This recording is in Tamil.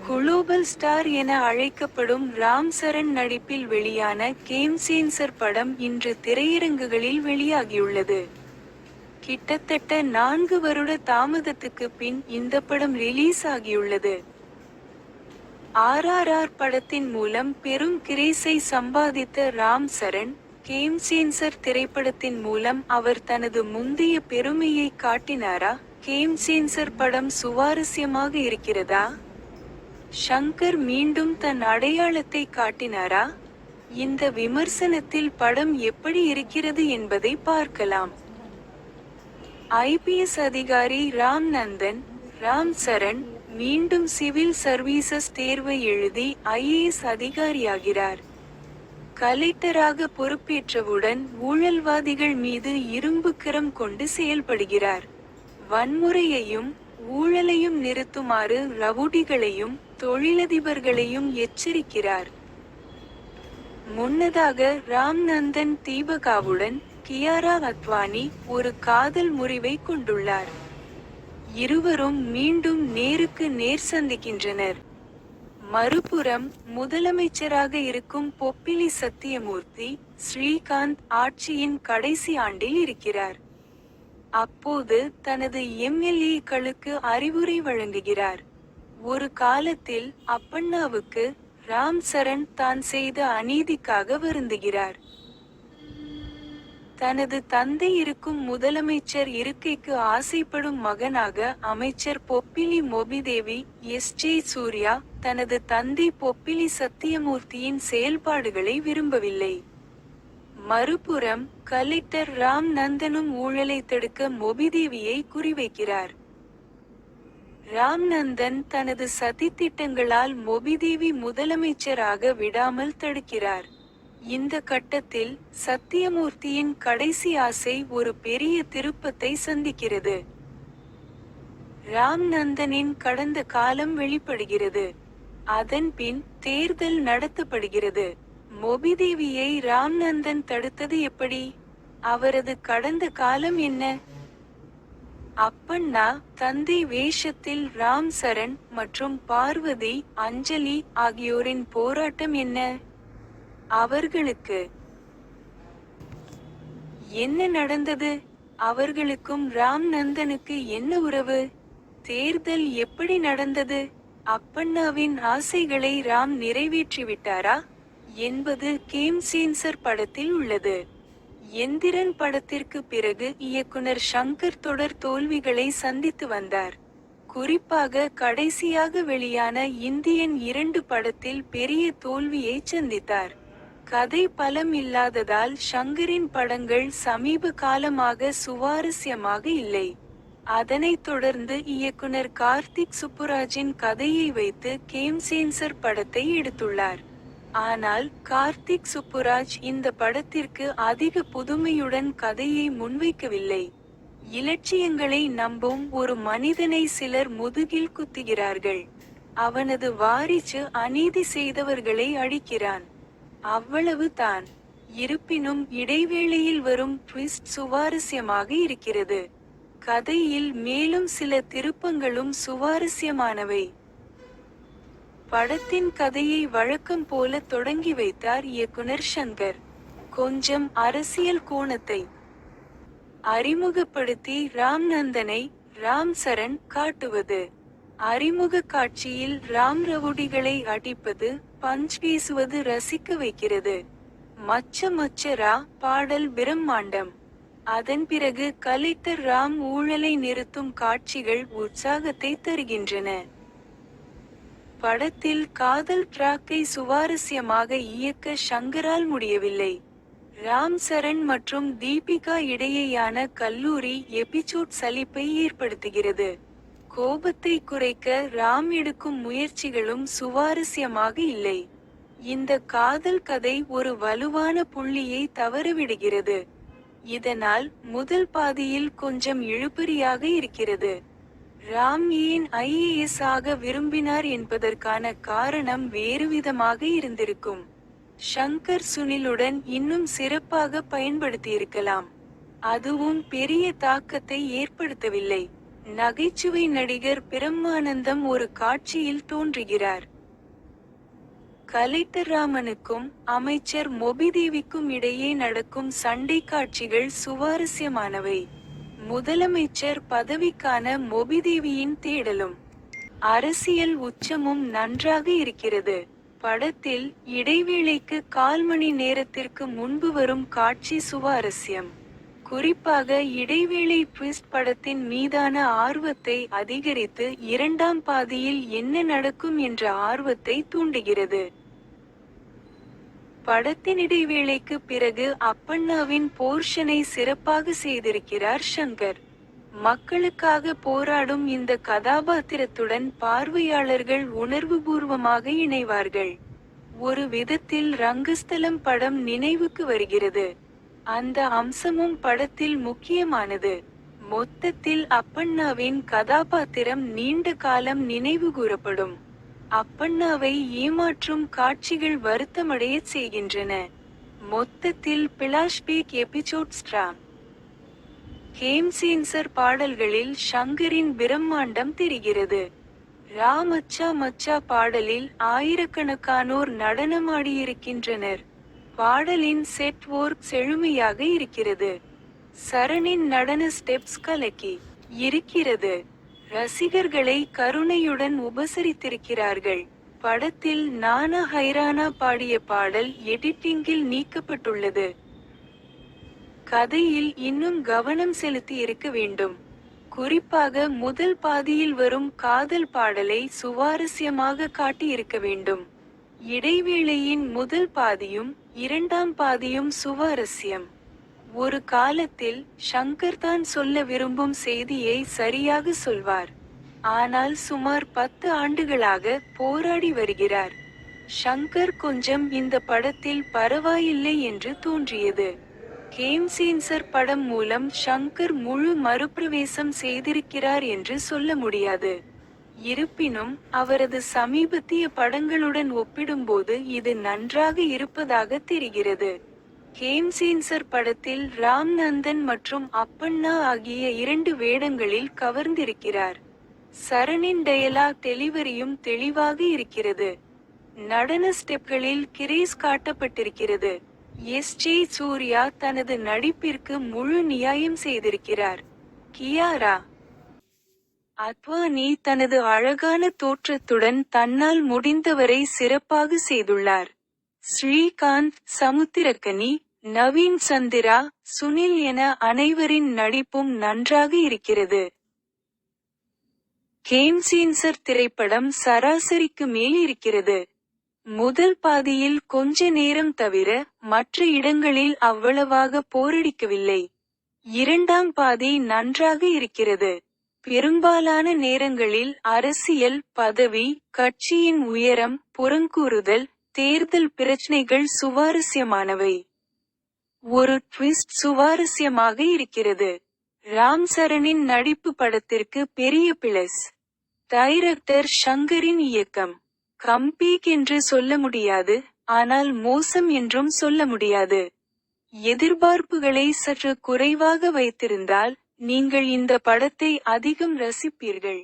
குளோபல் ஸ்டார் என அழைக்கப்படும் ராம் சரண் நடிப்பில் வெளியான கேம் சேஞ்சர் படம் இன்று திரையரங்குகளில் வெளியாகியுள்ளது. கிட்டத்தட்ட 4 வருட தாமதத்துக்கு பின் இந்த படம் ரிலீஸ் ஆகியுள்ளது. RRR படத்தின் மூலம் பெரும் கிரேஸை சம்பாதித்த ராம் சரண், கேம் சேஞ்சர் திரைப்படத்தின் மூலம் அவர் தனது முந்தைய பெருமையை காட்டினாரா? கேம் சேஞ்சர் படம் சுவாரஸ்யமாக இருக்கிறதா? ஷங்கர் மீண்டும் தன் அடையாளத்தை காட்டினாரா? இந்த விமர்சனத்தில் படம் எப்படி இருக்கிறது என்பதை பார்க்கலாம். IPS அதிகாரி ராம் நந்தன், ராம் சரண் மீண்டும் சிவில் சர்வீசஸ் தேர்வை எழுதி IAS அதிகாரியாகிறார். கலெக்டராக பொறுப்பேற்றவுடன் ஊழல்வாதிகள் மீது இரும்புக்கரம் கொண்டு செயல்படுகிறார். வன்முறையையும் ஊழலையும் நிறுத்துமாறு ரவுடிகளையும் தொழிலதிபர்களையும் எச்சரிக்கிறார். முன்னதாக ராம் நந்தன் தீபகாவுடன் கியாரா அத்வானி ஒரு காதல் முறிவை கொண்டுள்ளார். இருவரும் மீண்டும் நேருக்கு நேர் சந்திக்கின்றனர். மறுபுறம் முதலமைச்சராக இருக்கும் பொப்பிலி சத்தியமூர்த்தி, ஸ்ரீகாந்த் ஆட்சியின் கடைசி ஆண்டில் இருக்கிறார். அப்போது தனது MLA-க்களுக்கு அறிவுரை வழங்குகிறார். ஒரு காலத்தில் அப்பண்ணாவுக்கு ராம் சரண் தான் செய்த அநீதிக்காக வருந்துகிறார். தனது தந்தை இருக்கும் முதலமைச்சர் இருக்கைக்கு ஆசைப்படும் மகனாக அமைச்சர் பொப்பிலி மொபிதேவி SJ சூர்யா தனது தந்தை பொப்பிலி சத்தியமூர்த்தியின் செயல்பாடுகளை விரும்பவில்லை. மறுபுறம் கலெக்டர் ராம் நந்தனும் ஊழலை தடுக்க மொபிதேவியை குறிவைக்கிறார். ராம் நந்தன் தனது சதித்திட்டங்களால் மொபிதேவி முதலமைச்சராக விடாமல் தடுக்கிறார். இந்த கட்டத்தில் சத்தியமூர்த்தியின் கடைசி ஆசை ஒரு பெரிய திருப்பத்தை சந்திக்கிறது. ராம் நந்தனின் கடந்த காலம் வெளிப்படுகிறது. அதன்பின் தேர்தல் நடத்தப்படுகிறது. மொபிதேவியை ராம் நந்தன் தடுத்தது எப்படி? அவரது கடந்த காலம் என்ன? அப்பண்ணா தந்தை வேஷத்தில் ராம் சரண் மற்றும் பார்வதி, அஞ்சலி ஆகியோரின் போராட்டம் என்ன? அவர்களுக்கு என்ன நடந்தது? அவர்களுக்கும் ராம் நந்தனுக்கு என்ன உறவு? தேர்தல் எப்படி நடந்தது? அப்பண்ணாவின் ஆசைகளை ராம் நிறைவேற்றிவிட்டாரா என்பது கேம் சேஞ்சர் படத்தில் உள்ளது. எந்திரன் படத்திற்கு பிறகு இயக்குனர் ஷங்கர் தொடர் தோல்விகளை சந்தித்து வந்தார். குறிப்பாக கடைசியாக வெளியான இந்தியன் 2 படத்தில் பெரிய தோல்வியை சந்தித்தார். கதை பலம் இல்லாததால் ஷங்கரின் படங்கள் சமீப காலமாக சுவாரஸ்யமாக இல்லை. அதனைத் தொடர்ந்து இயக்குனர் கார்த்திக் சுப்புராஜின் கதையை வைத்து கேம் சேஞ்சர் படத்தை எடுத்துள்ளார். ஆனால் கார்த்திக் சுப்புராஜ் இந்த படத்திற்கு அதிக புதுமையுடன் கதையை முன்வைக்கவில்லை. இலட்சியங்களை நம்பும் ஒரு மனிதனை சிலர் முதுகில் குத்துகிறார்கள். அவனது வாரிசு அநீதி செய்தவர்களை அழிக்கிறான். அவ்வளவு தான். இருப்பினும் இடைவேளையில் வரும் ட்விஸ்ட் சுவாரஸ்யமாக இருக்கிறது. கதையில் மேலும் சில திருப்பங்களும் சுவாரஸ்யமானவை. படத்தின் கதையை வழக்கம் போல தொடங்கி வைத்தார் இயக்குனர் ஷங்கர். கொஞ்சம் அரசியல் கோணத்தை அறிமுகப்படுத்தி ராம் நந்தனை ராம் சரண் காட்டுவது. அறிமுக காட்சியில் ராம் ரவுடிகளை அடிப்பது, பஞ்ச் பேசுவது ரசிக்க வைக்கிறது. மச்ச மச்சரா பாடல் பிரம்மாண்டம். அதன் பிறகு கலெக்டர் ராம் ஊழலை நிறுத்தும் காட்சிகள் உற்சாகத்தை தருகின்றன. படத்தில் காதல் ட்ராக்கை சுவாரஸ்யமாக இயக்க ஷங்கரால் முடியவில்லை. ராம் சரண் மற்றும் தீபிகா இடையேயான கல்லூரி எபிசோட் சலிப்பை ஏற்படுத்துகிறது. கோபத்தை குறைக்க ராம் எடுக்கும் முயற்சிகளும் சுவாரஸ்யமாக இல்லை. இந்த காதல் கதை ஒரு வலுவான புள்ளியை தவறவிடுகிறது. இதனால் முதல் பாதியில் கொஞ்சம் இழுபறியாக இருக்கிறது. ராம் ஏன் IAS ஆக விரும்பினார் என்பதற்கான காரணம் வேறுவிதமாக இருந்திருக்கும். ஷங்கர் சுனிலுடன் இன்னும் சிறப்பாக பயன்படுத்தியிருக்கலாம். அதுவும் பெரிய தாக்கத்தை ஏற்படுத்தவில்லை. நகைச்சுவை நடிகர் பிரம்மானந்தம் ஒரு காட்சியில் தோன்றுகிறார். கலெக்டர் ராமனுக்கும் அமைச்சர் மொபிதேவிக்கும் இடையே நடக்கும் சண்டை காட்சிகள் சுவாரஸ்யமானவை. முதலமைச்சர் பதவிக்கான மொபிதேவியின் தேடலும் அரசியல் உச்சமும் நன்றாக இருக்கிறது. படத்தில் இடைவேளைக்கு 1/4 மணி நேரத்திற்கு முன்பு வரும் காட்சி சுவாரஸ்யம். குறிப்பாக இடைவேளை ட்விஸ்ட் படத்தின் மீதான ஆர்வத்தை அதிகரித்து இரண்டாம் பாதியில் என்ன நடக்கும் என்ற ஆர்வத்தை தூண்டுகிறது. படத்தின் இடைவேளைக்கு பிறகு அப்பண்ணாவின் போர்ஷனை சிறப்பாக செய்திருக்கிறார் ஷங்கர். மக்களுக்காக போராடும் இந்த கதாபாத்திரத்துடன் பார்வையாளர்கள் உணர்வுபூர்வமாக இணைவார்கள். ஒரு விதத்தில் ரங்கஸ்தலம் படம் நினைவுக்கு வருகிறது. அந்த அம்சமும் படத்தில் முக்கியமானது. மொத்தத்தில் அப்பண்ணாவின் கதாபாத்திரம் நீண்ட காலம் நினைவு கூறப்படும். அப்பண்ணாவை ஏமாற்றும் காட்சிகள் வருத்தமடையச் செய்கின்றன. மொத்தத்தில் பிளாஷ்பேக் எபிசோட் ஸ்ட்ராம். கேம்சேன்சர் பாடல்களில் ஷங்கரின் பிரம்மாண்டம் தெரிகிறது. ரா மச்சா மச்சா பாடலில் ஆயிரக்கணக்கானோர் நடனமாடியிருக்கின்றனர். பாடலின் செட் ஒர்க் செழுமையாக இருக்கிறது. சரணின் நடன ஸ்டெப்ஸ் கலக்கி இருக்கிறது. ரசிகர்களை கருணையுடன் உபசரித்திருக்கிறார்கள். படத்தில் நானா ஹைரானா பாடிய பாடல் எடிட்டிங்கில் நீக்கப்பட்டுள்ளது. கதையில் இன்னும் கவனம் செலுத்தி இருக்க வேண்டும். குறிப்பாக முதல் பாதியில் வரும் காதல் பாடலை சுவாரஸ்யமாக காட்டியிருக்க வேண்டும். இடைவேளையின் முதல் பாதியும் இரண்டாம் பாதியும் சுவாரஸ்யம். ஒரு காலத்தில் ஷங்கர் தான் சொல்ல விரும்பும் செய்தியை சரியாக சொல்வார். ஆனால் சுமார் 10 ஆண்டுகளாக போராடி வருகிறார். ஷங்கர் கொஞ்சம் இந்த படத்தில் பரவாயில்லை என்று தோன்றியது. கேம்சேன்சர் படம் மூலம் ஷங்கர் முழு மறுபிரவேசம் செய்திருக்கிறார் என்று சொல்ல முடியாது. இருப்பினும் அவரது சமீபத்திய படங்களுடன் ஒப்பிடும்போது இது நன்றாக இருப்பதாக தெரிகிறது. கேம்சேன்சர் படத்தில் ராம் நந்தன் மற்றும் அப்பண்ணா ஆகிய 2 வேடங்களில் கவர்ந்திருக்கிறார். சரணின் டயலாக் டெலிவரியும் தெளிவாக இருக்கிறது. நடன ஸ்டெப்களில் கிரேஸ் காட்டப்பட்டிருக்கிறது. எஸ்.ஜே. சூர்யா தனது நடிப்பிற்கு முழு நியாயம் செய்திருக்கிறார். கியாரா அத்வானி தனது அழகான தோற்றத்துடன் தன்னால் முடிந்தவரை சிறப்பாக செய்துள்ளார். ஸ்ரீகாந்த், சமுத்திரக்கனி, நவீன் சந்திரா, சுனில் என அனைவரின் நடிப்பும் நன்றாக இருக்கிறது. கேம்சேன்சர் திரைப்படம் சராசரிக்கு மேல் இருக்கிறது. முதல் பாதியில் கொஞ்ச நேரம் தவிர மற்ற இடங்களில் அவ்வளவாக போரடிக்கவில்லை. இரண்டாம் பாதி நன்றாக இருக்கிறது. பெரும்பாலான நேரங்களில் அரசியல், பதவி, கட்சியின் உயரம், புறங்கூறுதல், தேர்தல் பிரச்சனைகள் சுவாரஸ்யமானவை. ஒரு ட்விஸ்ட் சுவாரஸ்யமாக இருக்கிறது. ராம் சரணின் நடிப்பு படத்திற்கு பெரிய பிளஸ். டைரக்டர் ஷங்கரின் இயக்கம் கம்பீக் என்று சொல்ல முடியாது, ஆனால் மோசம் என்றும் சொல்ல முடியாது. எதிர்பார்ப்புகளை சற்று குறைவாக வைத்திருந்தால் நீங்கள் இந்த படத்தை அதிகம் ரசிப்பீர்கள்.